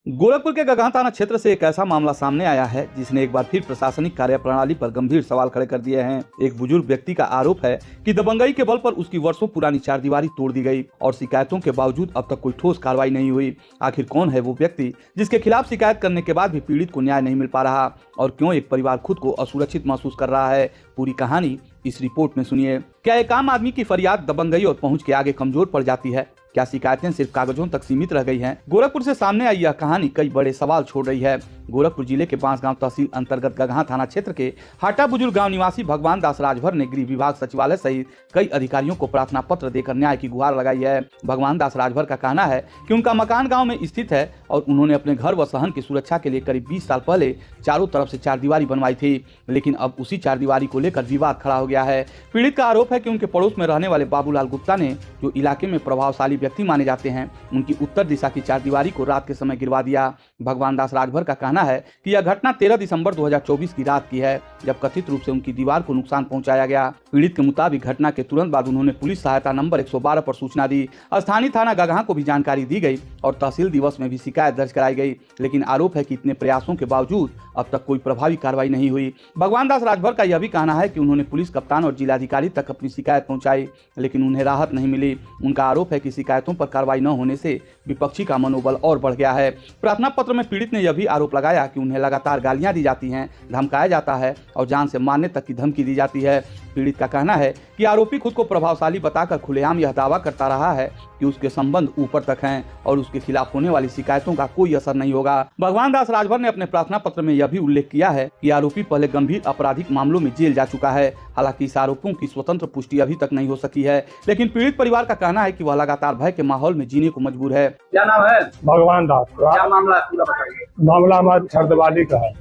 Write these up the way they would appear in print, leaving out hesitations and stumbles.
गोरखपुर के गगहा थाना क्षेत्र से एक ऐसा मामला सामने आया है जिसने एक बार फिर प्रशासनिक कार्यप्रणाली पर गंभीर सवाल खड़े कर दिए हैं। एक बुजुर्ग व्यक्ति का आरोप है कि दबंगई के बल पर उसकी वर्षों पुरानी चारदीवारी तोड़ दी गई और शिकायतों के बावजूद अब तक कोई ठोस कार्रवाई नहीं हुई। आखिर कौन है वो व्यक्ति जिसके खिलाफ शिकायत करने के बाद भी पीड़ित को न्याय नहीं मिल पा रहा और क्यों एक परिवार खुद को असुरक्षित महसूस कर रहा है? पूरी कहानी इस रिपोर्ट में सुनिए। क्या एक आम आदमी की फरियाद दबंगई और पहुंच के आगे कमजोर पड़ जाती है? क्या शिकायतें सिर्फ कागजों तक सीमित रह गई हैं? गोरखपुर से सामने आई यह कहानी कई बड़े सवाल छोड़ रही है। गोरखपुर जिले के बांसगांव तहसील अंतर्गत गगहा थाना क्षेत्र के हाटा बुजुर्ग गांव निवासी भगवान दास राजभर ने गृह विभाग सचिवालय सहित कई अधिकारियों को प्रार्थना पत्र देकर न्याय की गुहार लगाई है। भगवान दास राजभर का कहना है कि उनका मकान गाँव में स्थित है और उन्होंने अपने घर व सहन की सुरक्षा के लिए करीब 20 साल पहले चारों तरफ से चारदीवारी बनवाई थी, लेकिन अब उसी चारदीवारी को लेकर विवाद खड़ा हो गया है। पीड़ित का आरोप है कि उनके पड़ोस में रहने वाले बाबूलाल गुप्ता ने, जो इलाके में प्रभावशाली व्यक्ति माने जाते हैं, उनकी उत्तर दिशा की चारदीवारी को रात के समय गिरवा दिया। भगवान दास राजभर का कहना है कि यह घटना 13 दिसंबर 2024 की रात की है, जब कथित रूप से उनकी दीवार को नुकसान पहुंचाया गया। पीड़ित के मुताबिक घटना के तुरंत बाद उन्होंने पुलिस सहायता नंबर 112 पर सूचना दी। स्थानीय थाना गगहा को भी जानकारी दी गई और तहसील दिवस में भी शिकायत दर्ज कराई गई, लेकिन आरोप है कि इतने प्रयासों के बावजूद अब तक कोई प्रभावी कार्रवाई नहीं हुई। भगवान दास राजभर का यह भी कहना है कि उन्होंने पुलिस कप्तान और जिलाधिकारी तक अपनी शिकायत पहुंचाई, लेकिन उन्हें राहत नहीं मिली। उनका आरोप है कि शिकायतों पर कार्रवाई न होने से विपक्षी का मनोबल और बढ़ गया है। प्रार्थना पत्र में पीड़ित ने यह भी आरोप लगाया कि उन्हें लगातार गालियां दी जाती हैं, धमकाया जाता है और जान से मारने तक की धमकी दी जाती है। पीड़ित का कहना है कि आरोपी खुद को प्रभावशाली बताकर खुलेआम यह दावा करता रहा है कि उसके संबंध ऊपर तक हैं और उसके खिलाफ होने वाली शिकायतों का कोई असर नहीं होगा। भगवान दास राजभर ने अपने प्रार्थना पत्र में यह भी उल्लेख किया है कि आरोपी पहले गंभीर आपराधिक मामलों में जेल जा चुका है। हालांकि इस आरोपों की स्वतंत्र पुष्टि अभी तक नहीं हो सकी है, लेकिन पीड़ित परिवार का कहना है कि वह लगातार भय के माहौल में जीने को मजबूर है। क्या नाम है? भगवान दास। क्या मामला है पूरा बताइए। मामला हमारे छरदवाली का है।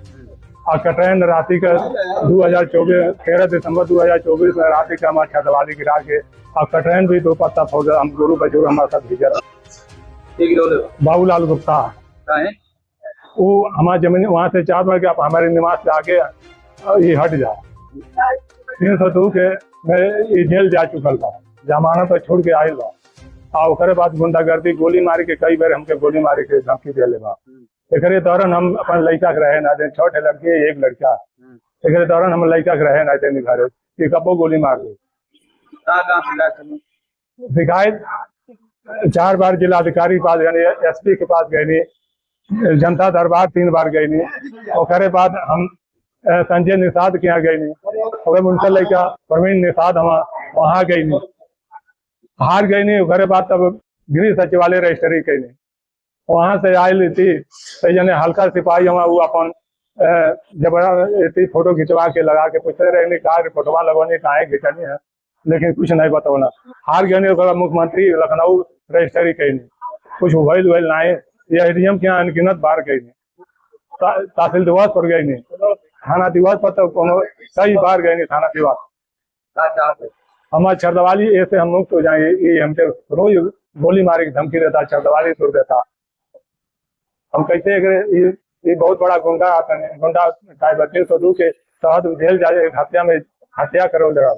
कटरैन राति का 2024 13 दिसंबर 2024 में राति का हमारे छरदवाली गिरा के कटरैन भी दो पत्ता फोड़ हम गुरु बजुर्ग हमारे साथ भेजा। बाबूलाल गुप्ता है वो हमारी जमीन वहाँ से चार में आप हमारे निवास से आगे ये हट जाए 302 के मैं ये जेल जा चुकल था, जमानत पर छोड़ के आये बा और ओकरे बाद गुंडागर्दी गोली मारी के कई बार हमके गोली मारी के धमकी दिले बा। एकरे दौरान हम अपन लड़का के रहे ना दे, 6 लड़के एक लड़का। एकरे दौरान हम लड़का के रहे ना देने घरे कि कबो गोली मार दी। शिकायत 4 बार जिलाधिकारी के पास गए, एसपी के पास गए, जनता दरबार 3 बार गए। ओकरे बाद हम संजय निषाद के यहाँ गए, उनका लड़का प्रवीण निषाद हम वहाँ गए, हार गए। ओकरे बाद तब गृह सचिवालय रजिस्ट्री कैली, वहां से आयल थी जने हल्का सिपाही हम वो अपन जबरदस्ती फोटो खिंचवा के लगा के पूछते रहे कहा फोटोवा लगवाने कहा खिंचनी है, लेकिन कुछ नहीं बतौना। हार गए। मुख्यमंत्री लखनऊ रजिस्ट्री कैली, कुछ वैल वैल ना ये एडीएम के यहाँ अनगिनत बार गई, तहसील दिवस पर गई, थाना दिवस पर तो कई बार गए थाना दिवस। हमारे छरदवाली ऐसे हम मुक्त हो जाए, ये हमसे रोज गोली मारे की धमकी देता, छरदवाली तोड़ देता। हम कैसे ये बहुत बड़ा गुंडा टाइप 302 के तहत जेल जाए, हत्या में हत्या करो लगा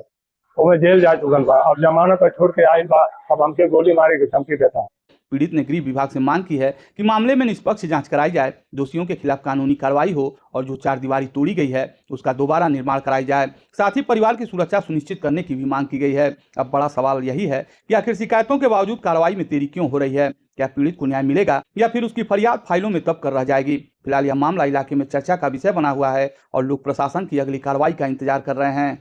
वो जेल जा चुकल बा। अब जमानत पर छोड़ के आयल बा, अब हमके गोली मारे की धमकी देता। पीड़ित ने गृह विभाग से मांग की है कि मामले में निष्पक्ष जांच कराई जाए, दोषियों के खिलाफ कानूनी कार्रवाई हो और जो चारदीवारी तोड़ी गई है उसका दोबारा निर्माण कराई जाए। साथ ही परिवार की सुरक्षा सुनिश्चित करने की भी मांग की गई है। अब बड़ा सवाल यही है कि आखिर शिकायतों के बावजूद कार्रवाई में देरी क्यों हो रही है? क्या पीड़ित को न्याय मिलेगा या फिर उसकी फरियाद फाइलों में दब कर रह जाएगी? फिलहाल यह मामला इलाके में चर्चा का विषय बना हुआ है और लोग प्रशासन की अगली कार्रवाई का इंतजार कर रहे हैं।